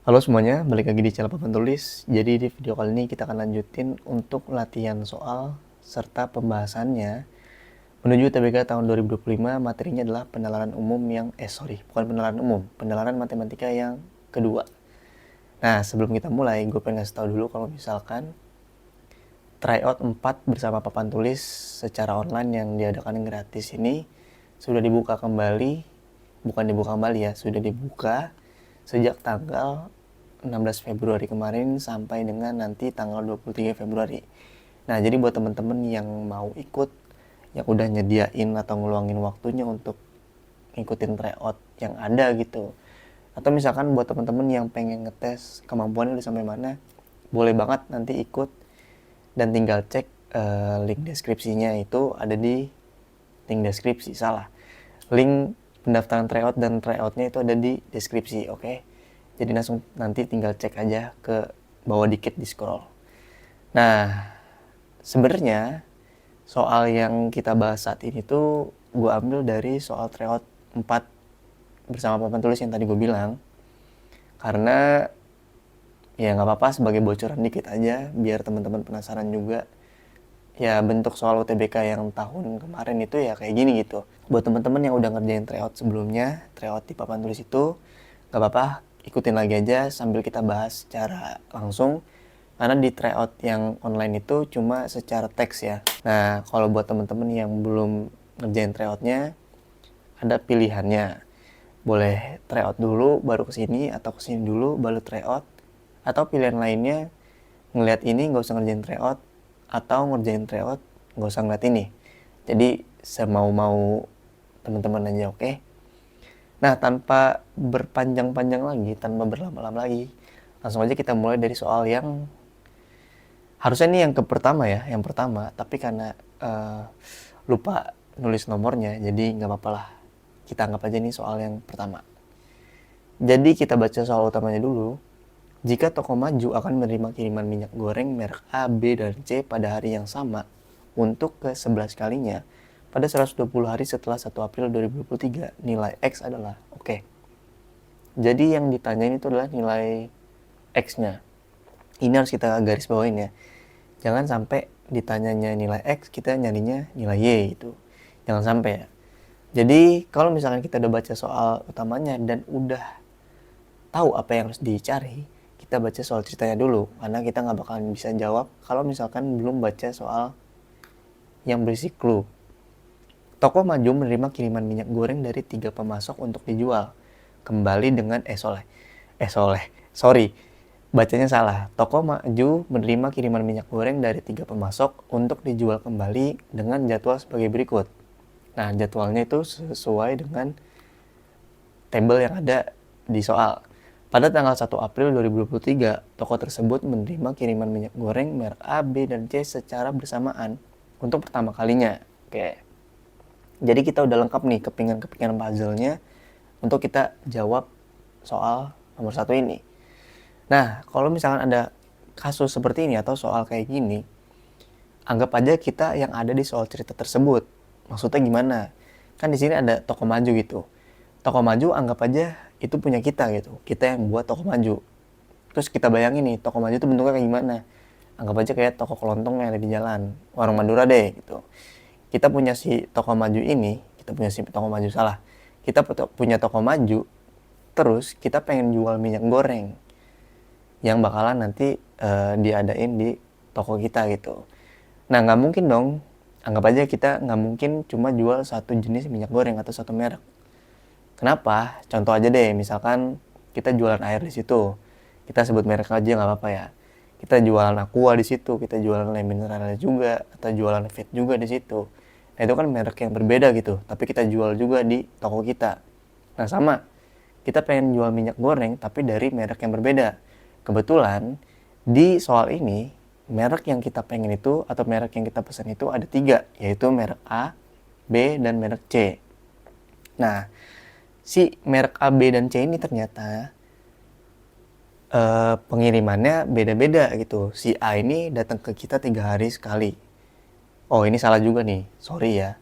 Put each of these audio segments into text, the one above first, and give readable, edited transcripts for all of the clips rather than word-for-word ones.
Halo semuanya, balik lagi di channel Papan Tulis. Jadi di video kali ini kita akan lanjutin untuk latihan soal serta pembahasannya menuju UTBK tahun 2025. Materinya adalah penalaran umum bukan penalaran umum, penalaran matematika yang kedua. Nah, sebelum kita mulai, gue pengen kasih tahu dulu kalau misalkan tryout 4 bersama Papan Tulis secara online yang diadakan gratis ini sudah dibuka kembali, sudah dibuka sejak tanggal 16 Februari kemarin sampai dengan nanti tanggal 23 Februari. Nah, jadi buat teman-teman yang mau ikut, yang udah nyediain atau ngeluangin waktunya untuk ngikutin tryout yang ada gitu. Atau misalkan buat teman-teman yang pengen ngetes kemampuannya udah sampai mana, boleh banget nanti ikut dan tinggal cek link deskripsinya itu ada di link deskripsi, link pendaftaran tryout dan tryoutnya itu ada di deskripsi, oke? Jadi langsung nanti tinggal cek aja ke bawah dikit di scroll. Nah, sebenarnya soal yang kita bahas saat ini tuh gue ambil dari soal tryout 4 bersama Papan Tulis yang tadi gue bilang. Karena ya nggak apa-apa sebagai bocoran dikit aja biar teman-teman penasaran juga. Ya bentuk soal UTBK yang tahun kemarin itu ya kayak gini gitu. Buat teman-teman yang udah ngerjain tryout sebelumnya, tryout di Papan Tulis itu nggak apa-apa, ikutin lagi aja sambil kita bahas secara langsung. Karena di tryout yang online itu cuma secara teks ya. Nah, kalau buat teman-teman yang belum ngerjain tryoutnya, ada pilihannya. Boleh tryout dulu baru kesini, atau kesini dulu baru tryout. Atau pilihan lainnya, ngeliat ini nggak usah ngerjain tryout, atau ngerjain tryout nggak usah ngeliat ini. Jadi semau-mau teman-teman aja, oke? Nah, tanpa berpanjang-panjang lagi, tanpa berlama-lama lagi, langsung aja kita mulai dari soal yang harusnya ini yang pertama ya, yang pertama. Tapi karena lupa nulis nomornya, jadi nggak apa-apa lah. Kita anggap aja ini soal yang pertama. Jadi kita baca soal utamanya dulu. Jika toko maju akan menerima kiriman minyak goreng merek A, B, dan C pada hari yang sama untuk ke-11 kalinya pada 120 hari setelah 1 April 2023, nilai X adalah oke. Jadi yang ditanyain itu adalah nilai X-nya. Ini harus kita garis bawain ya. Jangan sampai ditanyanya nilai X, kita nyarinya nilai Y itu. Jangan sampai ya. Jadi kalau misalkan kita udah baca soal utamanya dan udah tahu apa yang harus dicari, kita baca soal ceritanya dulu. Karena kita nggak bakalan bisa jawab kalau misalkan belum baca soal yang berisi clue. Toko maju menerima kiriman minyak goreng dari 3 pemasok untuk dijual. Kembali dengan sorry, bacanya salah. Toko maju menerima kiriman minyak goreng dari 3 pemasok untuk dijual kembali dengan jadwal sebagai berikut. Nah, jadwalnya itu sesuai dengan tabel yang ada di soal. Pada tanggal 1 April 2023, toko tersebut menerima kiriman minyak goreng merek A, B, dan C secara bersamaan untuk pertama kalinya. Oke. Jadi kita udah lengkap nih kepingan-kepingan puzzle-nya untuk kita jawab soal nomor 1 ini. Nah, kalau misalkan ada kasus seperti ini atau soal kayak gini, anggap aja kita yang ada di soal cerita tersebut. Maksudnya gimana? Kan di sini ada toko maju gitu. Toko maju anggap aja itu punya kita gitu. Kita yang buat toko maju. Terus kita bayangin nih, toko maju itu bentuknya kayak gimana? Anggap aja kayak toko kelontong yang ada di jalan. Warung Madura deh gitu. Kita punya si toko maju ini, Kita punya toko maju, terus kita pengen jual minyak goreng yang bakalan nanti diadain di toko kita gitu. Nah, nggak mungkin dong, anggap aja kita nggak mungkin cuma jual satu jenis minyak goreng atau satu merek. Kenapa? Contoh aja deh, misalkan kita jualan air di situ, kita sebut merek aja nggak apa-apa ya. Kita jualan Aqua di situ, kita jualan Le Minerale juga, atau jualan Fit juga di situ. Nah, itu kan merek yang berbeda gitu, tapi kita jual juga di toko kita. Nah, sama, kita pengen jual minyak goreng tapi dari merek yang berbeda. Kebetulan di soal ini merek yang kita pengen itu atau merek yang kita pesan itu ada 3, yaitu merek A, B, dan merek C. Nah, si merek A, B, dan C ini ternyata pengirimannya beda-beda gitu. Si A ini datang ke kita 3 hari sekali. Oh, ini salah juga nih, sorry ya.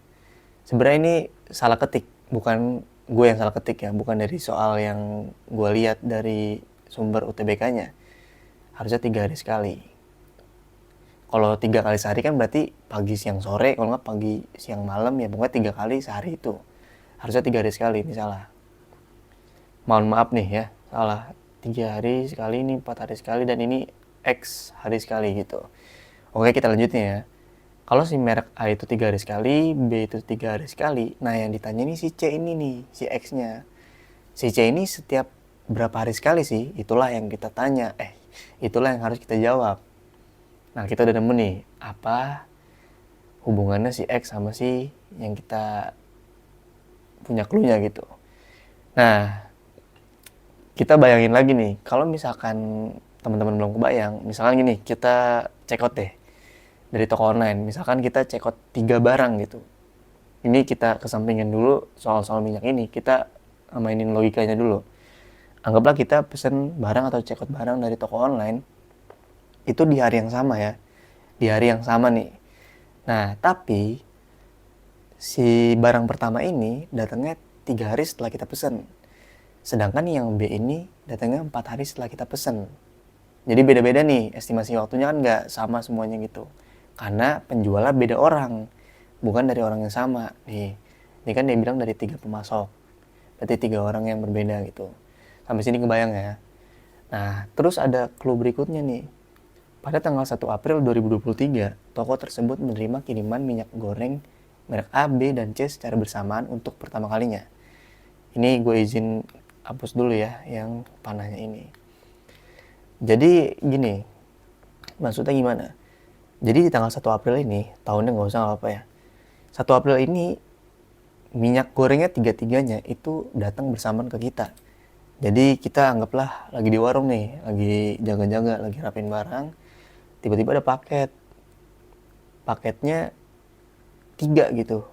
Sebenarnya ini salah ketik, bukan gue yang salah ketik ya, bukan dari soal yang gue lihat dari sumber UTBK-nya. Harusnya 3 hari sekali. Kalau 3 kali sehari kan berarti pagi, siang, sore. Kalau nggak pagi, siang, malam, ya pokoknya 3 kali sehari itu. Harusnya 3 hari sekali, ini salah. Mohon maaf nih ya, salah. 3 hari sekali, ini 4 hari sekali, dan ini X hari sekali gitu. Oke, kita lanjutin ya. Kalau si merek A itu 3 hari sekali, B itu 3 hari sekali. Nah, yang ditanya ini si C ini nih, si X-nya. Si C ini setiap berapa hari sekali sih? Itulah yang kita tanya. Itulah yang harus kita jawab. Nah, kita udah nemu nih, apa hubungannya si X sama si yang kita punya clue-nya gitu. Nah, kita bayangin lagi nih, kalau misalkan teman-teman belum kebayang, misalkan gini, kita check out deh dari toko online. Misalkan kita check out 3 barang gitu. Ini kita kesampingin dulu soal-soal minyak ini. Kita mainin logikanya dulu. Anggaplah kita pesen barang atau check out barang dari toko online. Itu di hari yang sama ya. Di hari yang sama nih. Nah, tapi si barang pertama ini datangnya 3 hari setelah kita pesen. Sedangkan yang B ini datangnya 4 hari setelah kita pesen. Jadi beda-beda nih, estimasi waktunya kan nggak sama semuanya gitu. Karena penjualnya beda orang, bukan dari orang yang sama. Nih, ini kan dia bilang dari 3 pemasok. Berarti 3 orang yang berbeda gitu. Sampai sini kebayang ya. Nah, terus ada clue berikutnya nih. Pada tanggal 1 April 2023, toko tersebut menerima kiriman minyak goreng merek A, B, dan C secara bersamaan untuk pertama kalinya. Ini gue izin hapus dulu ya yang panahnya ini. Jadi gini, maksudnya gimana? Jadi di tanggal 1 April ini, tahunnya nggak usah apa ya. 1 April ini minyak gorengnya 3-3-nya itu datang bersamaan ke kita. Jadi kita anggaplah lagi di warung nih, lagi jaga-jaga, lagi rapin barang. Tiba-tiba ada paket. Paketnya 3 gitu.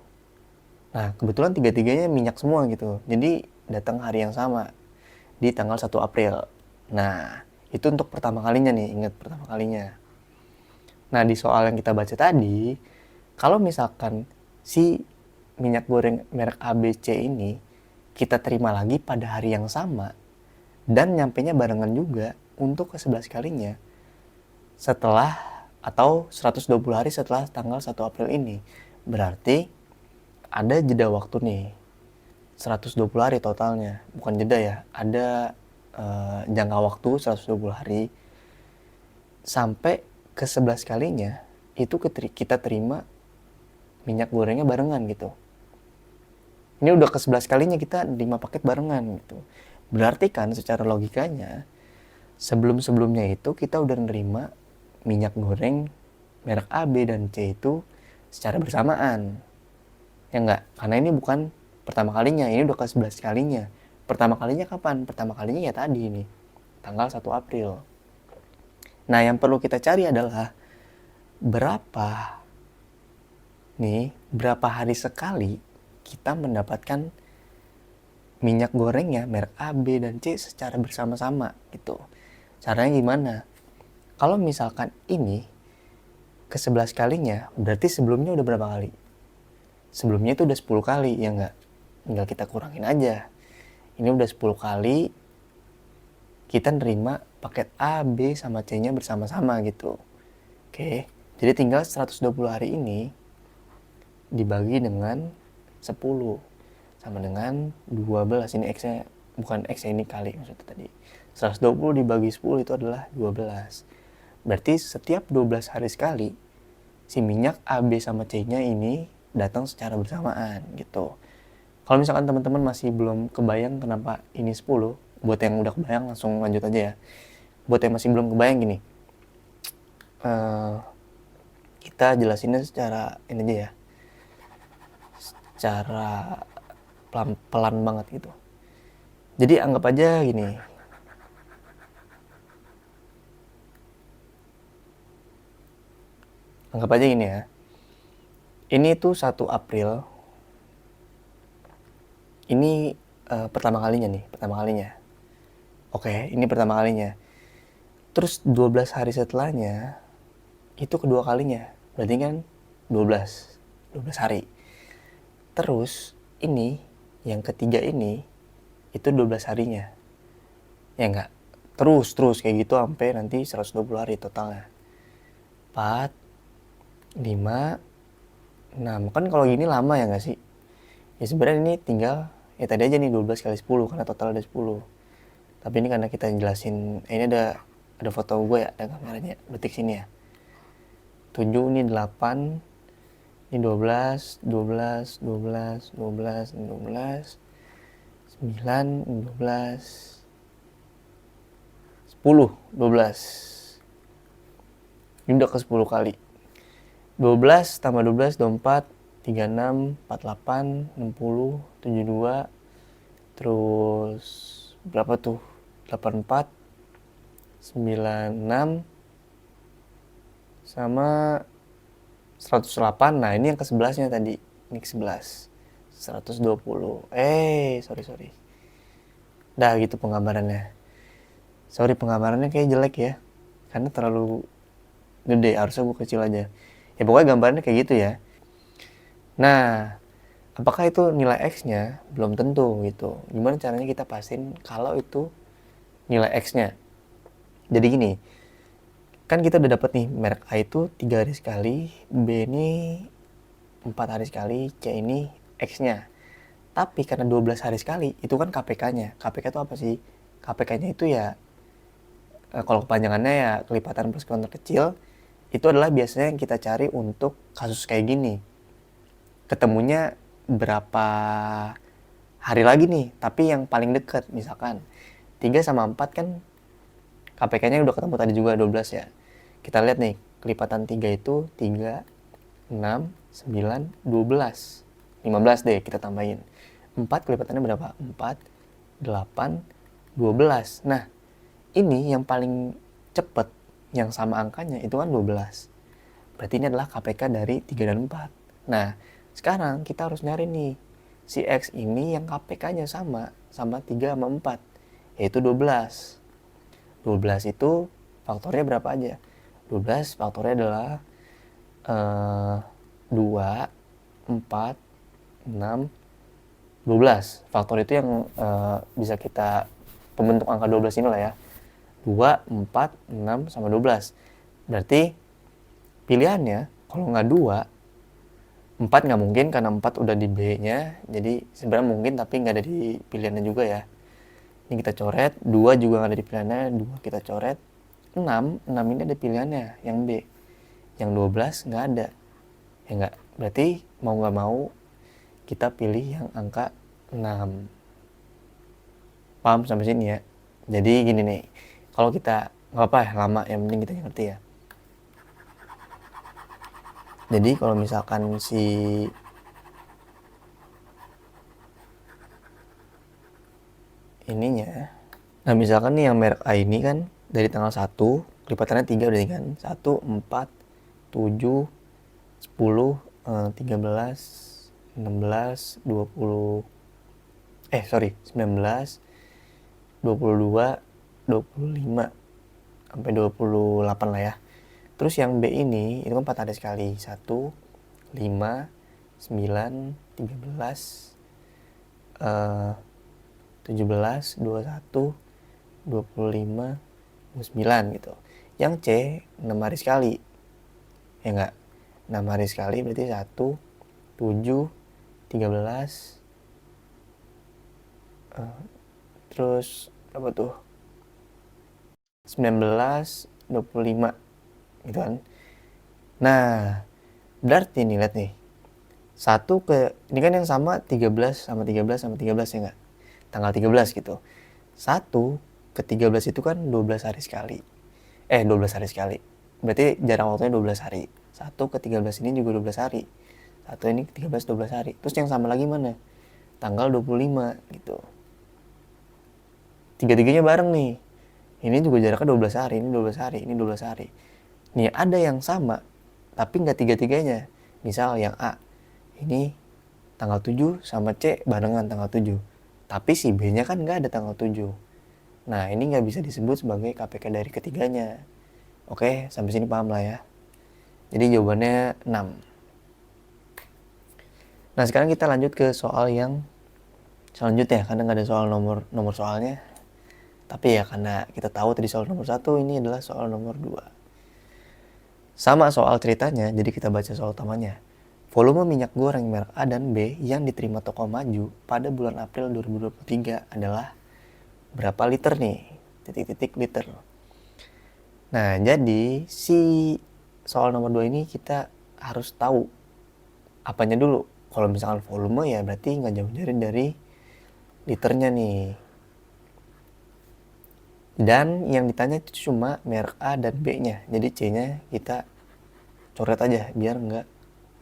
Nah, kebetulan 3-3-nya minyak semua gitu. Jadi datang hari yang sama di tanggal 1 April. Nah, itu untuk pertama kalinya nih, ingat pertama kalinya. Nah, di soal yang kita baca tadi, kalau misalkan si minyak goreng merek ABC ini kita terima lagi pada hari yang sama dan nyampenya barengan juga untuk ke-11 kalinya setelah atau 120 hari setelah tanggal 1 April ini. Berarti ada jeda waktu nih, 120 hari totalnya. Bukan jeda ya, ada jangka waktu 120 hari sampai ke-11 kalinya itu kita terima minyak gorengnya barengan gitu. Ini udah ke-11 kalinya kita terima paket barengan gitu. Berarti kan secara logikanya sebelum-sebelumnya itu kita udah nerima minyak goreng merek A, B, dan C itu secara bersamaan. Ya enggak? Karena ini bukan pertama kalinya, ini udah ke-11 kalinya. Pertama kalinya kapan? Pertama kalinya ya tadi nih, tanggal 1 April. Nah, yang perlu kita cari adalah berapa hari sekali kita mendapatkan minyak gorengnya merek A, B, dan C secara bersama-sama gitu. Caranya gimana? Kalau misalkan ini ke-11 kalinya, berarti sebelumnya udah berapa kali? Sebelumnya itu udah 10 kali, ya enggak? Tinggal kita kurangin aja. Ini udah 10 kali kita nerima paket A, B, sama C-nya bersama-sama gitu. Oke, jadi tinggal 120 hari ini dibagi dengan 10 sama dengan 12. Ini X-nya, bukan X-nya ini kali maksudnya tadi. 120 dibagi 10 itu adalah 12. Berarti setiap 12 hari sekali si minyak A, B, sama C-nya ini datang secara bersamaan gitu. Kalau misalkan teman-teman masih belum kebayang kenapa ini 10, buat yang udah kebayang langsung lanjut aja ya. Buat yang masih belum kebayang gini, kita jelasinnya secara ini aja ya, secara pelan banget gitu. Jadi anggap aja gini, ya. Ini tuh 1 April. Ini pertama kalinya. Oke, ini pertama kalinya. Terus 12 hari setelahnya itu kedua kalinya. Berarti kan 12 hari. Terus ini yang ketiga ini itu 12 harinya. Ya enggak? Terus kayak gitu sampai nanti 120 hari totalnya. 4, 5, 6. Kan kalau gini lama ya nggak sih? Ya sebenarnya ini tinggal, ya tadi aja nih 12 kali 10 karena total ada 10. Tapi ini karena kita jelasin, ini ada foto gue ya, ada kameranya, detik sini ya. 7, ini 8, ini 12, 12, 12, 12, 12, 9, 12, 10, 12. Ini udah ke 10 kali. 12 tambah 12, 24, 36, 48, 60, 72, terus berapa tuh? 84, 96, sama 108. Nah ini yang ke-11-nya tadi. Ini ke-11. 120. Sorry. Dah gitu penggambarannya. Sorry penggambarannya kayak jelek ya. Karena terlalu gede, harusnya gue kecil aja. Ya pokoknya gambarnya kayak gitu ya. Nah, apakah itu nilai X-nya? Belum tentu gitu. Gimana caranya kita pastiin kalau itu nilai X-nya? Jadi gini, kan kita udah dapat nih merek A itu 3 hari sekali, B ini 4 hari sekali, C ini X-nya. Tapi karena 12 hari sekali, itu kan KPK-nya. KPK itu apa sih? KPK-nya itu ya, kalau kepanjangannya ya kelipatan plus counter kecil, itu adalah biasanya yang kita cari untuk kasus kayak gini. Ketemunya berapa hari lagi nih, tapi yang paling dekat, misalkan 3 sama 4 kan KPK-nya udah ketemu tadi juga 12 ya. Kita lihat nih, kelipatan 3 itu 3, 6, 9, 12. 15 deh kita tambahin. 4 kelipatannya berapa? 4, 8, 12. Nah, ini yang paling cepet, yang sama angkanya itu kan 12. Berarti ini adalah KPK dari 3 dan 4. Nah, sekarang kita harus nyari nih, si X ini yang KPK-nya sama 3 sama 4, yaitu 12. 12 itu faktornya berapa aja? 12 faktornya adalah 2, 4, 6, 12. Faktor itu yang bisa kita pembentuk angka 12 ini lah ya. 2, 4, 6, sama 12. Berarti pilihannya kalau nggak 2, 4 nggak mungkin karena 4 udah di B-nya. Jadi sebenarnya mungkin tapi nggak ada di pilihannya juga ya. Ini kita coret, 2 juga nggak ada di pilihannya, 2 kita coret. 6 ini ada pilihannya, yang B. Yang 12 nggak ada. Ya nggak, berarti mau nggak mau kita pilih yang angka 6. Paham sampai sini ya? Jadi gini nih, kalau kita nggak apa ya lama, yang penting kita ngerti ya. Jadi kalau misalkan si ininya, nah misalkan nih yang merek A ini kan dari tanggal 1, kelipatannya 3 udah kan, 1, 4, 7, 10, 13, 16, 20, 19, 22, 25, sampai 28 lah ya. Terus yang B ini, itu kan 4 hari sekali. 1, 5, 9, 13, 17, 21, 25, 29 gitu. Yang C, 6 hari sekali. Ya enggak? 6 hari sekali berarti 1, 7, 13, terus berapa tuh? 19, 25 gitu kan. Nah, berarti nih lihat nih. Ini kan yang sama 13 sama 13 sama 13 ya enggak? Tanggal 13 gitu. 1 ke 13 itu kan 12 hari sekali. 12 hari sekali. Berarti jarak waktunya 12 hari. 1 ke 13 ini juga 12 hari. 1 ini ke 13 12 hari. Terus yang sama lagi mana? Tanggal 25 gitu. Tiga-tiganya bareng nih. Ini juga jaraknya 12 hari, ini 12 hari, ini 12 hari. Nih ada yang sama, tapi nggak tiga-tiganya. Misal yang A, ini tanggal 7 sama C barengan tanggal 7. Tapi si B-nya kan nggak ada tanggal 7. Nah ini nggak bisa disebut sebagai KPK dari ketiganya. Oke, sampai sini paham lah ya. Jadi jawabannya 6. Nah sekarang kita lanjut ke soal yang selanjutnya, karena nggak ada soal nomor soalnya. Tapi ya karena kita tahu tadi soal nomor 1, ini adalah soal nomor 2. Sama soal ceritanya, jadi kita baca soal utamanya. Volume minyak goreng merek A dan B yang diterima toko maju pada bulan April 2023 adalah berapa liter nih? Titik-titik liter. Nah, jadi si soal nomor 2 ini kita harus tahu apanya dulu. Kalau misalkan volume ya berarti nggak jauh dari liternya nih. Dan yang ditanya itu cuma merek A dan B-nya. Jadi C-nya kita coret aja biar nggak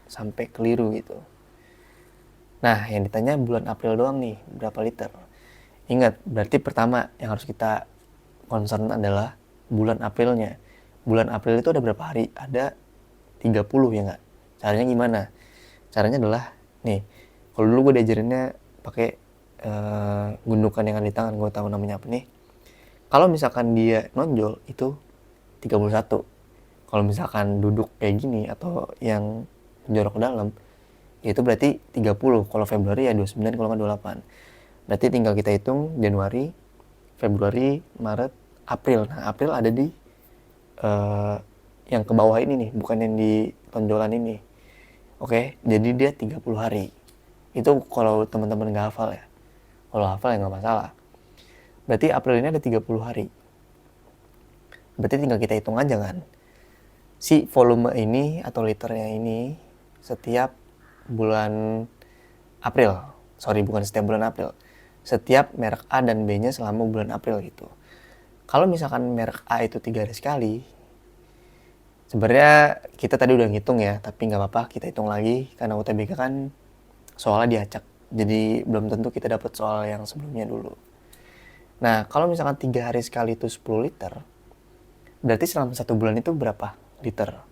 sampai keliru gitu. Nah, yang ditanya bulan April doang nih, berapa liter. Ingat, berarti pertama yang harus kita concern adalah bulan Aprilnya. Bulan April itu ada berapa hari? Ada 30 ya nggak? Caranya gimana? Caranya adalah, nih, kalau dulu gue diajarinnya pakai gundukan yang ada di tangan, gue tahu namanya apa nih. Kalau misalkan dia nonjol itu 31. Kalau misalkan duduk kayak gini atau yang menjorok ke dalam, itu berarti 30. Kalau Februari ya 29, kalau nggak 28. Berarti tinggal kita hitung Januari, Februari, Maret, April. Nah, April ada di yang ke bawah ini nih, bukan yang di tonjolan ini. Oke, jadi dia 30 hari. Itu kalau teman-teman nggak hafal ya. Kalau hafal ya nggak masalah. Berarti April ini ada 30 hari. Berarti tinggal kita hitung aja kan. Si volume ini atau liternya ini setiap bulan April. Sorry, bukan setiap bulan April. Setiap merek A dan B-nya selama bulan April gitu. Kalau misalkan merek A itu 3 hari sekali, sebenarnya kita tadi udah ngitung ya, tapi nggak apa-apa kita hitung lagi karena UTBK kan soalnya diacak. Jadi belum tentu kita dapat soal yang sebelumnya dulu. Nah, kalau misalkan 3 hari sekali itu 10 liter, berarti selama 1 bulan itu berapa liter?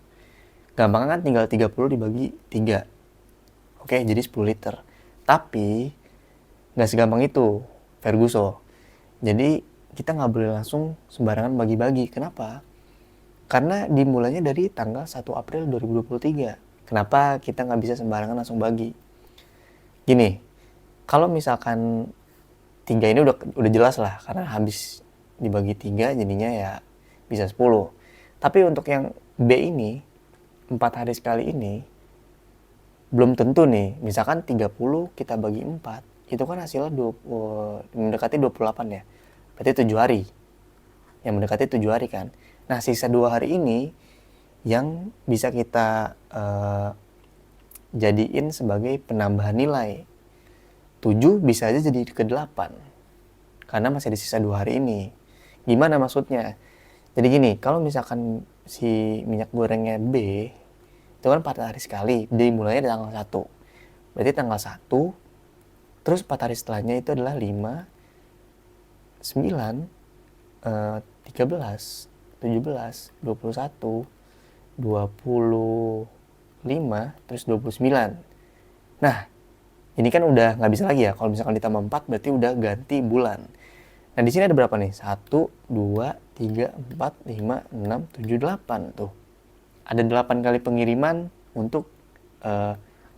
Gampang kan, tinggal 30 dibagi 3. Oke, jadi 10 liter. Tapi nggak segampang itu, Ferguso. Jadi kita nggak boleh langsung sembarangan bagi-bagi. Kenapa? Karena dimulainya dari tanggal 1 April 2023. Kenapa kita nggak bisa sembarangan langsung bagi? Gini, kalau misalkan 3 ini udah jelas lah, karena habis dibagi 3 jadinya ya bisa 10. Tapi untuk yang B ini, 4 hari sekali ini, belum tentu nih. Misalkan 30 kita bagi 4, itu kan hasilnya mendekati 28 ya. Berarti 7 hari. Yang mendekati 7 hari kan. Nah, sisa 2 hari ini yang bisa kita jadiin sebagai penambahan nilai. 7 bisa aja jadi ke 8. Karena masih ada sisa 2 hari ini. Gimana maksudnya? Jadi gini, kalau misalkan si minyak gorengnya B, itu kan 4 hari sekali, dimulainya dari tanggal 1. Berarti tanggal 1, terus 4 hari setelahnya itu adalah 5, 9, 13, 17, 21, 25, terus 29. Nah, ini kan udah nggak bisa lagi ya. Kalau misalkan ditambah 4 berarti udah ganti bulan. Nah, di sini ada berapa nih? 1, 2, 3, 4, 5, 6, 7, 8 tuh. Ada 8 kali pengiriman untuk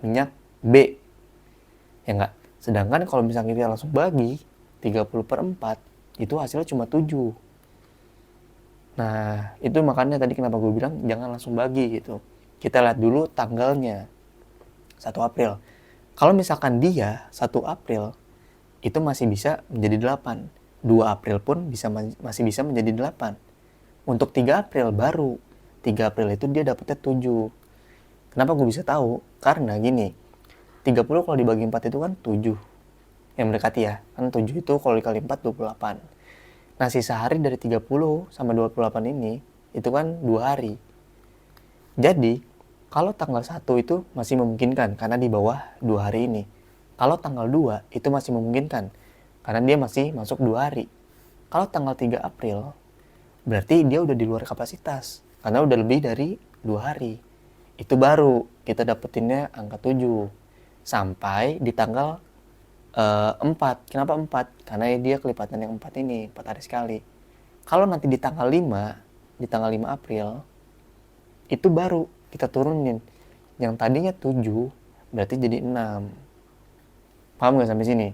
minyak B. Ya nggak? Sedangkan kalau misalnya kita langsung bagi 30/4, itu hasilnya cuma 7. Nah, itu makanya tadi kenapa gue bilang jangan langsung bagi gitu. Kita lihat dulu tanggalnya. 1 April. Kalau misalkan dia 1 April, itu masih bisa menjadi 8. 2 April pun masih bisa menjadi 8. Untuk 3 April baru. 3 April itu dia dapetnya 7. Kenapa gue bisa tahu? Karena gini, 30 kalau dibagi 4 itu kan 7. Yang mendekati ya. Kan 7 itu kalau dikali 4, 28. Nah, sisa hari dari 30 sama 28 ini, itu kan 2 hari. Jadi, kalau tanggal 1 itu masih memungkinkan karena di bawah 2 hari ini. Kalau tanggal 2 itu masih memungkinkan karena dia masih masuk 2 hari. Kalau tanggal 3 April, berarti dia udah di luar kapasitas karena udah lebih dari 2 hari. Itu baru kita dapetinnya angka 7 sampai di tanggal 4. Kenapa 4? Karena dia kelipatan yang 4 ini, 4 hari sekali. Kalau nanti di tanggal 5, di tanggal 5 April, itu baru kita turunin. Yang tadinya 7, berarti jadi 6. Paham nggak sampai sini?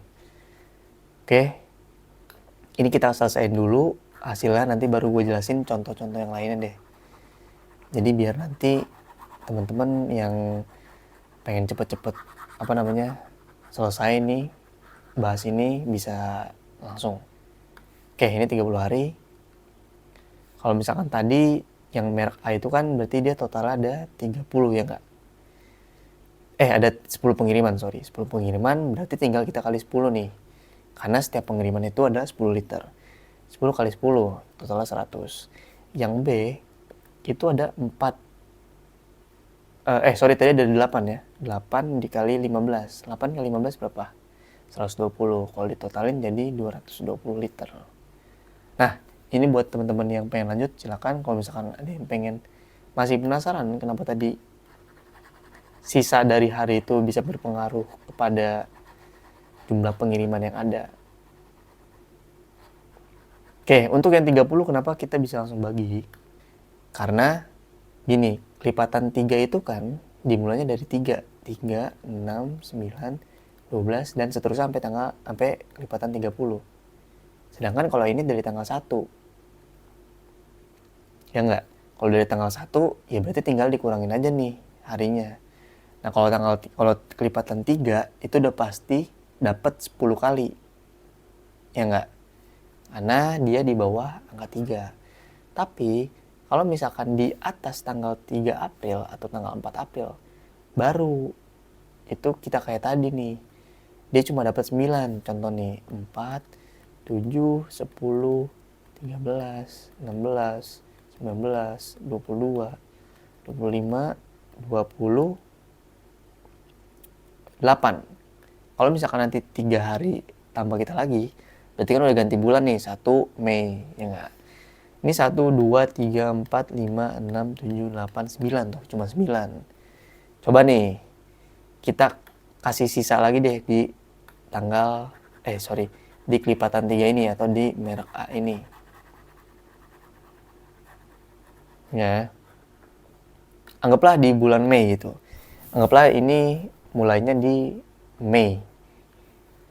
Oke. Ini kita selesaiin dulu hasilnya, nanti baru gue jelasin contoh-contoh yang lainnya deh. Jadi biar nanti teman-teman yang pengen cepet-cepet selesai nih bahas ini bisa langsung. Oke, ini 30 hari. Kalau misalkan tadi yang merek A itu kan berarti dia total ada 30 ya enggak? Ada 10 pengiriman, 10 pengiriman berarti tinggal kita kali 10 nih. Karena setiap pengiriman itu ada 10 liter. 10 kali 10, totalnya 100. Yang B, itu ada 4. Tadi ada 8 ya. 8 dikali 15. 8 kali 15 berapa? 120. Kalau ditotalin jadi 220 liter. Nah, ini buat teman-teman yang pengen lanjut, silakan. Kalau misalkan ada yang pengen masih penasaran kenapa tadi sisa dari hari itu bisa berpengaruh kepada jumlah pengiriman yang ada. Oke, untuk yang 30 kenapa kita bisa langsung bagi? Karena gini, lipatan 3 itu kan dimulainya dari 3. 3, 6, 9, 12 dan seterusnya sampai lipatan 30. Sedangkan kalau ini dari tanggal 1. Ya enggak? Kalau dari tanggal 1 ya berarti tinggal dikurangin aja nih harinya. Nah, kalau kelipatan 3 itu udah pasti dapat 10 kali. Ya enggak? Karena dia di bawah angka 3. Tapi kalau misalkan di atas tanggal 3 April atau tanggal 4 April baru itu kita kayak tadi nih. Dia cuma dapat 9. Contoh nih, 4, 7, 10, 13, 16, 19, 22, 25, 20, 8. Kalau misalkan nanti 3 hari tambah kita lagi, berarti kan udah ganti bulan nih, 1 Mei, ya enggak? Ini 1, 2, 3, 4, 5, 6, 7, 8, 9 tuh, cuma 9. Coba nih, kita kasih sisa lagi deh di di kelipatan 3 ini atau di merek A ini. Ya. Anggaplah di bulan Mei gitu. Anggaplah ini mulainya di Mei.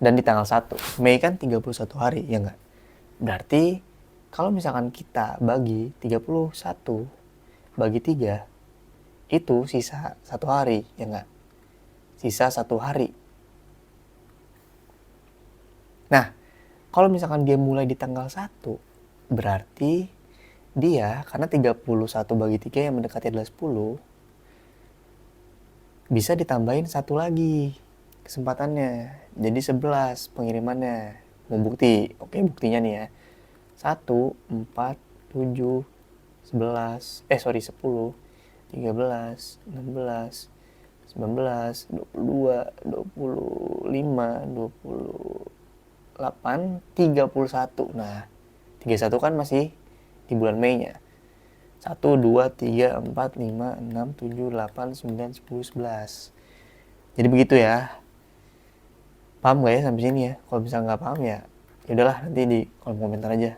Dan di tanggal 1. Mei kan 31 hari, ya enggak? Berarti kalau misalkan kita bagi 31 bagi 3, itu sisa 1 hari, ya enggak? Sisa 1 hari. Nah, kalau misalkan dia mulai di tanggal 1, berarti dia, karena 31 bagi 3 yang mendekati adalah 10, bisa ditambahin 1 lagi kesempatannya. Jadi 11 pengirimannya. Mau bukti? Oke, buktinya nih ya. 1, 4, 7, 11, 10, 13, 16, 19, 22, 25, 28, 31. Nah, 31 kan masih di bulan Mei-nya. 1, 2, 3, 4, 5, 6, 7, 8, 9, 10, 11. Jadi begitu ya. Paham gak ya sampai sini ya? Kalau misalnya nggak paham ya udahlah, nanti di kolom komentar aja.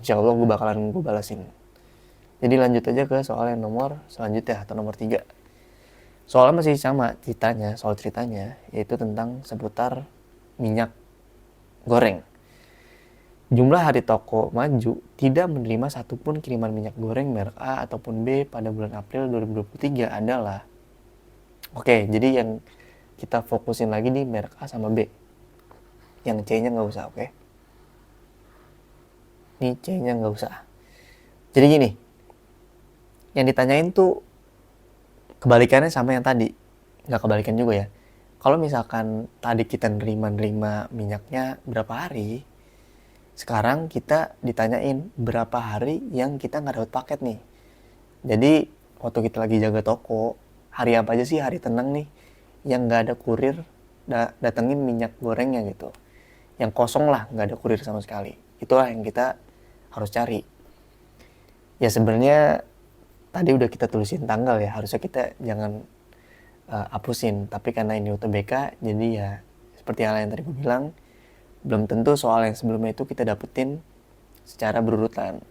Insya Allah gue bakalan balasin. Jadi lanjut aja ke soal yang nomor selanjutnya atau nomor 3. Soalnya masih sama soal ceritanya, yaitu tentang seputar minyak goreng. Jumlah hari toko maju tidak menerima satupun kiriman minyak goreng merek A ataupun B pada bulan April 2023 adalah... Oke, jadi yang kita fokusin lagi di merek A sama B. Yang C-nya nggak usah, oke? Ini C-nya nggak usah. Jadi gini, yang ditanyain tuh kebalikannya sama yang tadi. Nggak kebalikan juga ya. Kalau misalkan tadi kita nerima minyaknya berapa hari, sekarang kita ditanyain berapa hari yang kita nggak dapat paket nih. Jadi waktu kita lagi jaga toko, hari apa aja sih hari tenang nih yang nggak ada kurir datengin minyak gorengnya gitu. Yang kosong lah, nggak ada kurir sama sekali. Itulah yang kita harus cari. Ya sebenarnya tadi udah kita tulisin tanggal ya, harusnya kita jangan hapusin. Tapi karena ini UTBK, jadi ya seperti hal yang tadi gue bilang, belum tentu soal yang sebelumnya itu kita dapetin secara berurutan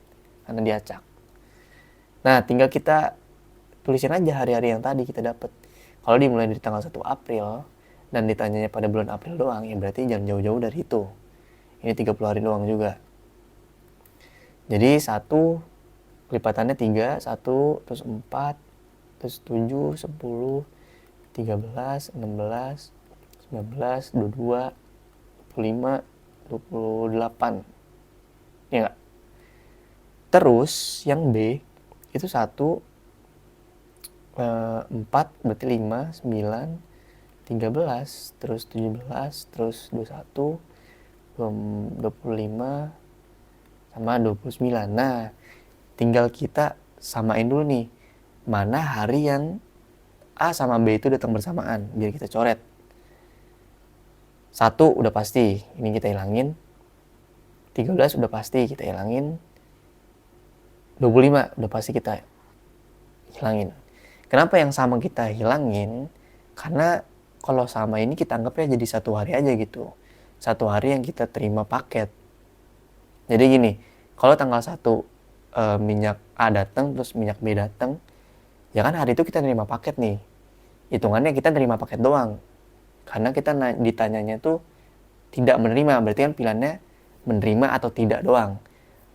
karena diacak. Nah, tinggal kita tulisin aja hari-hari yang tadi kita dapet. Kalau dimulai dari tanggal 1 April dan ditanyanya pada bulan April doang, ya berarti jangan jauh-jauh dari itu. Ini 30 hari doang juga. Jadi 1 kelipatannya 3, 1, terus 4, terus 7, 10, 13, 16, 19, 22, 25, 28. Ya enggak? Terus yang B itu 1, 4, berarti 5, 9, 13, terus 17, terus 21, 25, sama 29. Nah, tinggal kita samain dulu nih, mana hari yang A sama B itu datang bersamaan, biar kita coret. 1 udah pasti, ini kita hilangin. 13 udah pasti kita hilangin. 25 udah pasti kita hilangin. Kenapa yang sama kita hilangin? Karena kalau sama ini kita anggapnya jadi 1 hari aja gitu. 1 hari yang kita terima paket. Jadi gini, kalau tanggal 1 minyak A datang, terus minyak B datang, ya kan hari itu kita nerima paket nih. Hitungannya kita nerima paket doang. Karena kita ditanyanya tuh tidak menerima, berarti kan pilihannya menerima atau tidak doang.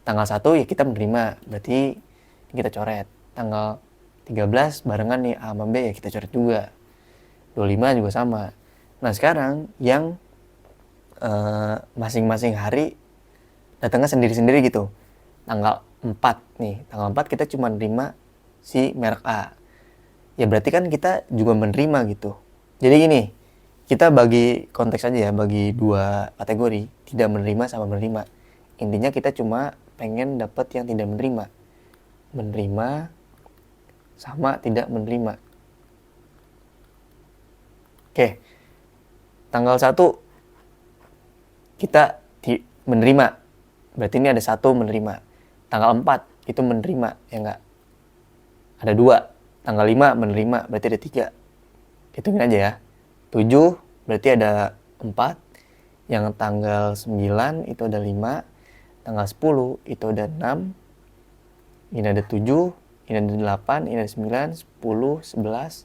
Tanggal 1 ya kita menerima, berarti kita coret. Tanggal 13 barengan nih A sama B, ya kita coret juga. 25 juga sama. Nah sekarang yang masing-masing hari datangnya sendiri-sendiri gitu. Tanggal 4 nih, tanggal 4 kita cuma menerima si merek A. Ya berarti kan kita juga menerima gitu. Jadi gini, kita bagi konteks aja ya, bagi 2 kategori, tidak menerima sama menerima. Intinya kita cuma pengen dapat yang tidak menerima. Menerima sama tidak menerima. Oke. Tanggal 1 kita menerima. Berarti ini ada 1 menerima. Tanggal 4 itu menerima, ya enggak? Ada 2. Tanggal 5 menerima, berarti ada 3. Hitungin aja ya. 7 berarti ada 4. Yang tanggal 9 itu ada 5. Tanggal 10 itu ada 6. Ini ada 7. Ini ada 8. Ini ada 9. 10, 11,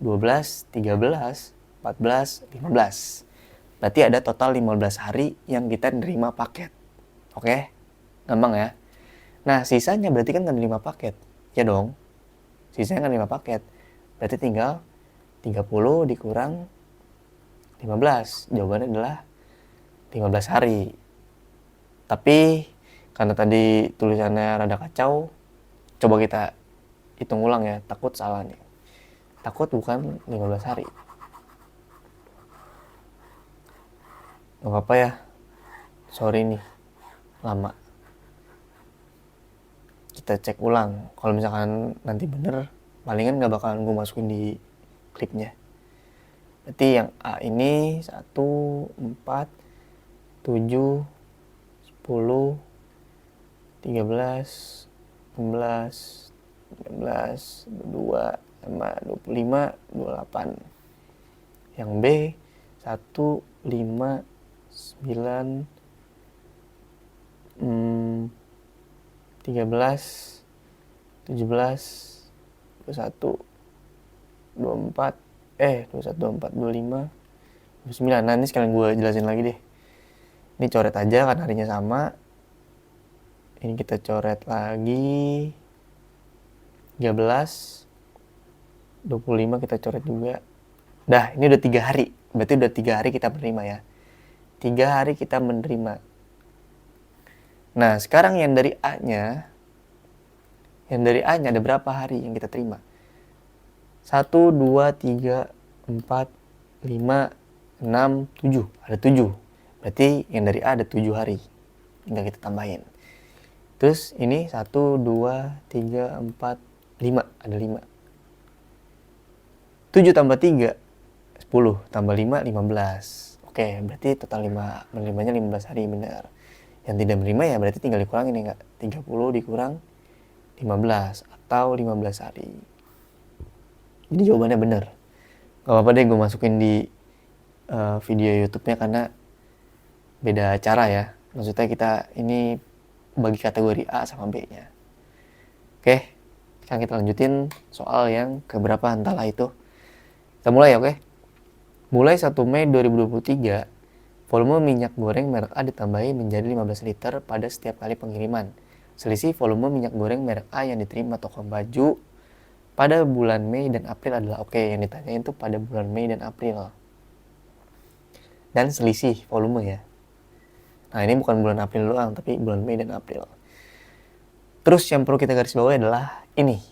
12, 13, 14, 15. Berarti ada total 15 hari yang kita nerima paket. Oke? Gampang ya? Nah, sisanya berarti kan nggak nerima paket. Ya dong? Sisanya nggak nerima paket. Berarti tinggal 30 dikurang 15. Jawabannya adalah 15 hari. Tapi karena tadi tulisannya rada kacau, coba kita hitung ulang ya. Takut salah nih. Takut bukan 15 hari. Gak apa-apa ya. Sorry nih. Lama. Kita cek ulang. Kalau misalkan nanti bener, palingan gak bakalan gue masukin di klipnya. Berarti yang A ini 1, 4, 7, 10, 13, 16, 19, 22, sama 25, 28. Yang B 1, 5, 9, 13, 17, 21, 24, 21, 24, 25, 29. Nah ini sekalian gue jelasin lagi deh. Ini coret aja kan harinya sama. Ini kita coret lagi. 13, 25 kita coret juga. Dah, ini udah 3 hari. Berarti udah 3 hari kita menerima ya. 3 hari kita menerima. Nah, sekarang yang dari A-nya ada berapa hari yang kita terima? 1, 2, 3, 4, 5, 6, 7. Ada 7. Berarti yang dari A ada 7 hari. Tinggal kita tambahin. Terus ini 1, 2, 3, 4, 5. Ada 5. 7 tambah 3, 10. Tambah 5, 15. Oke, berarti total menerimanya 15 hari, benar. Yang tidak menerima ya berarti tinggal dikurangin ya enggak? 30 dikurang 15 atau 15 hari. Jadi jawabannya benar. Gak apa-apa deh gue masukin di video YouTube-nya karena beda cara ya. Maksudnya kita ini bagi kategori A sama B-nya. Oke, sekarang kita lanjutin soal yang keberapa entahlah itu. Kita mulai ya, oke? Mulai 1 Mei 2023, Volume minyak goreng merek A ditambahi menjadi 15 liter pada setiap kali pengiriman. Selisih volume minyak goreng merek A yang diterima toko baju pada bulan Mei dan April adalah oke, yang ditanyain itu pada bulan Mei dan April. Dan selisih volume ya. Nah, ini bukan bulan April doang, tapi bulan Mei dan April. Terus yang perlu kita garis bawahi adalah ini.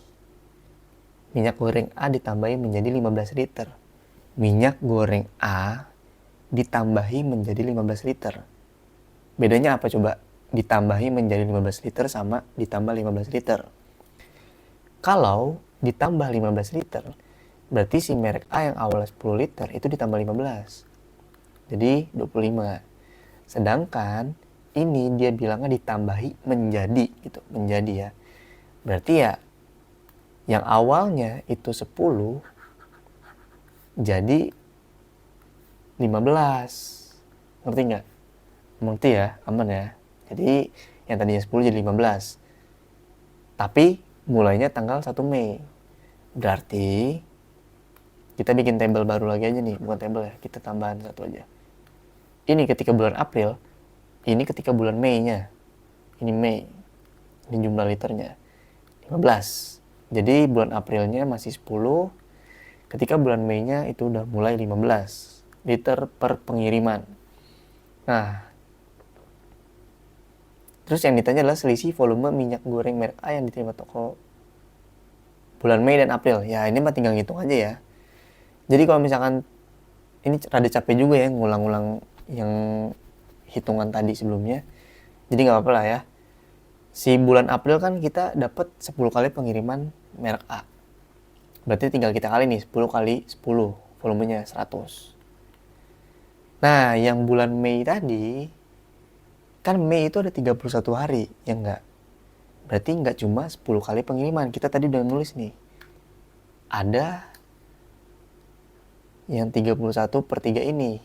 Minyak goreng A ditambahi menjadi 15 liter. Minyak goreng A ditambahi menjadi 15 liter. Bedanya apa coba? Ditambahi menjadi 15 liter sama ditambah 15 liter. Kalau ditambah 15 liter, berarti si merek A yang awalnya 10 liter itu ditambah 15. Jadi 25. Sedangkan ini dia bilangnya ditambahi menjadi gitu, menjadi ya. Berarti ya yang awalnya itu 10 jadi 15. Ngerti nggak? Ngerti ya? Aman ya? Jadi yang tadinya 10 jadi 15. Tapi mulainya tanggal 1 Mei. Berarti kita bikin tabel baru lagi aja nih. Bukan tabel ya, kita tambahan satu aja. Ini ketika bulan April, ini ketika bulan Mei-nya. Ini Mei. Ini jumlah liternya. 15. Jadi bulan Aprilnya masih 10. Ketika bulan Mei-nya itu udah mulai 15 liter per pengiriman. Nah, terus yang ditanya adalah selisih volume minyak goreng merek A yang diterima toko bulan Mei dan April. Ya, ini mah tinggal ngitung aja ya. Jadi kalau misalkan ini rada capek juga ya ngulang-ngulang yang hitungan tadi sebelumnya. Jadi nggak apa-apa lah ya. Si bulan April kan kita dapat 10 kali pengiriman merek A. Berarti tinggal kita kali nih 10 kali 10, volumenya 100. Nah, yang bulan Mei tadi, kan Mei itu ada 31 hari, ya enggak? Berarti enggak cuma 10 kali pengiriman. Kita tadi udah nulis nih. Ada yang 31 per 3 ini.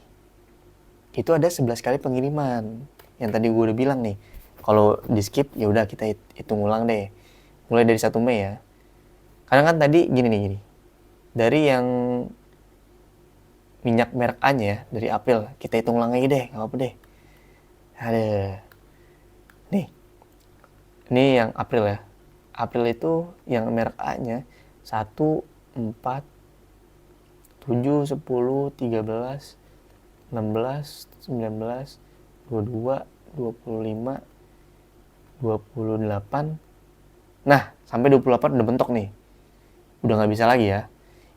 Itu ada 11 kali pengiriman. Yang tadi gue udah bilang nih. Kalau di skip, ya udah kita hitung ulang deh. Mulai dari 1 Mei ya. Karena kan tadi gini. Dari yang minyak merek A-nya ya, dari April. Kita hitung ulang lagi deh, nggak apa-apa deh. Ada. Nih. Ini yang April ya. April itu yang merek A-nya 1, 4, 7, 10, 13, 16, 19, 22, 25, 28. Nah, sampai 28 udah bentok nih. Udah nggak bisa lagi ya.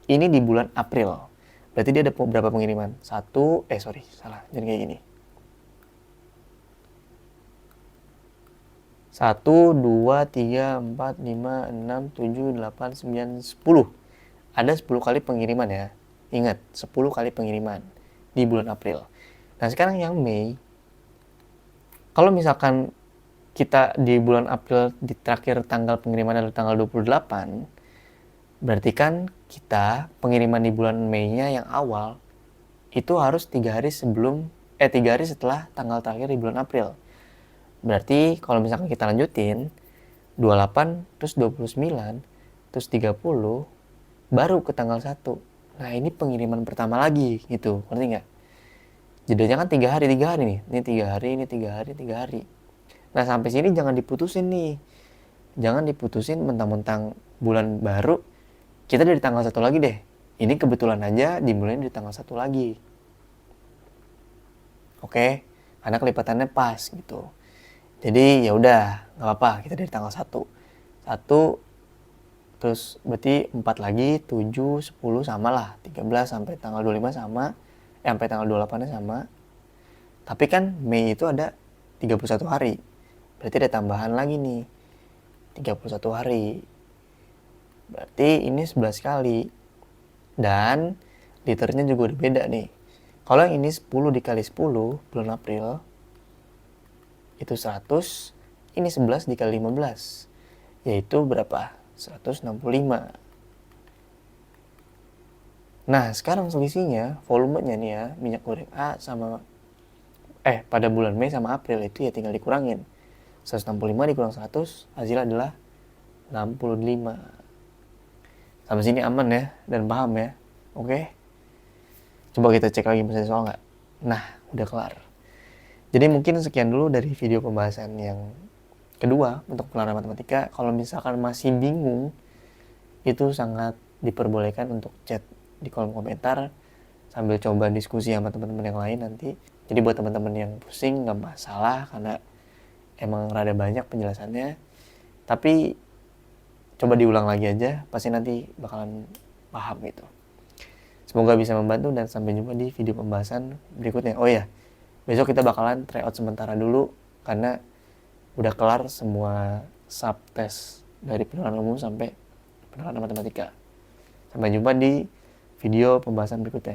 Ini di bulan April. Berarti dia ada berapa pengiriman? Salah. Jadi kayak gini. 1, 2, 3, 4, 5, 6, 7, 8, 9, 10. Ada 10 kali pengiriman ya. Ingat, 10 kali pengiriman di bulan April. Nah, sekarang yang Mei. Kalau misalkan kita di bulan April di terakhir tanggal pengiriman adalah tanggal 28, berarti kan kita pengiriman di bulan Mei-nya yang awal itu harus 3 hari setelah tanggal terakhir di bulan April. Berarti kalau misalkan kita lanjutin 28 terus 29 terus 30 baru ke tanggal 1. Nah, ini pengiriman pertama lagi gitu. Ngerti nggak? Jedanya kan 3 hari nih. Ini 3 hari, ini 3 hari, 3 hari. Nah, sampai sini jangan diputusin nih. Jangan diputusin mentang-mentang bulan baru kita dari tanggal 1 lagi deh. Ini kebetulan aja dimulai dari tanggal 1 lagi. Oke, karena kelipatannya pas gitu. Jadi ya udah, nggak apa-apa, kita dari tanggal 1. 1 terus berarti 4 lagi, 7, 10 sama lah. 13 sampai tanggal 25 sama. Sampai tanggal 28-nya sama. Tapi kan Mei itu ada 31 hari. Berarti ada tambahan lagi nih. 31 hari. Berarti ini 11 kali. Dan liternya juga udah beda nih. Kalau yang ini 10 dikali 10 bulan April itu 100. Ini 11 dikali 15 yaitu berapa? 165. Nah, sekarang selisihnya volumenya nih ya, minyak goreng A sama pada bulan Mei sama April itu ya tinggal dikurangin. 165 dikurang 100 hasilnya adalah 65. Sampai sini aman ya dan paham ya. Oke. Coba kita cek lagi masih ada soal nggak? Nah, udah kelar. Jadi mungkin sekian dulu dari video pembahasan yang kedua untuk penalaran matematika. Kalau misalkan masih bingung, itu sangat diperbolehkan untuk chat di kolom komentar sambil coba diskusi sama teman-teman yang lain nanti. Jadi buat teman-teman yang pusing nggak masalah karena emang rada banyak penjelasannya. Tapi coba diulang lagi aja, pasti nanti bakalan paham gitu. Semoga bisa membantu dan sampai jumpa di video pembahasan berikutnya. Oh ya, besok kita bakalan try out sementara dulu karena udah kelar semua subtes dari penalaran umum sampai penalaran matematika. Sampai jumpa di video pembahasan berikutnya.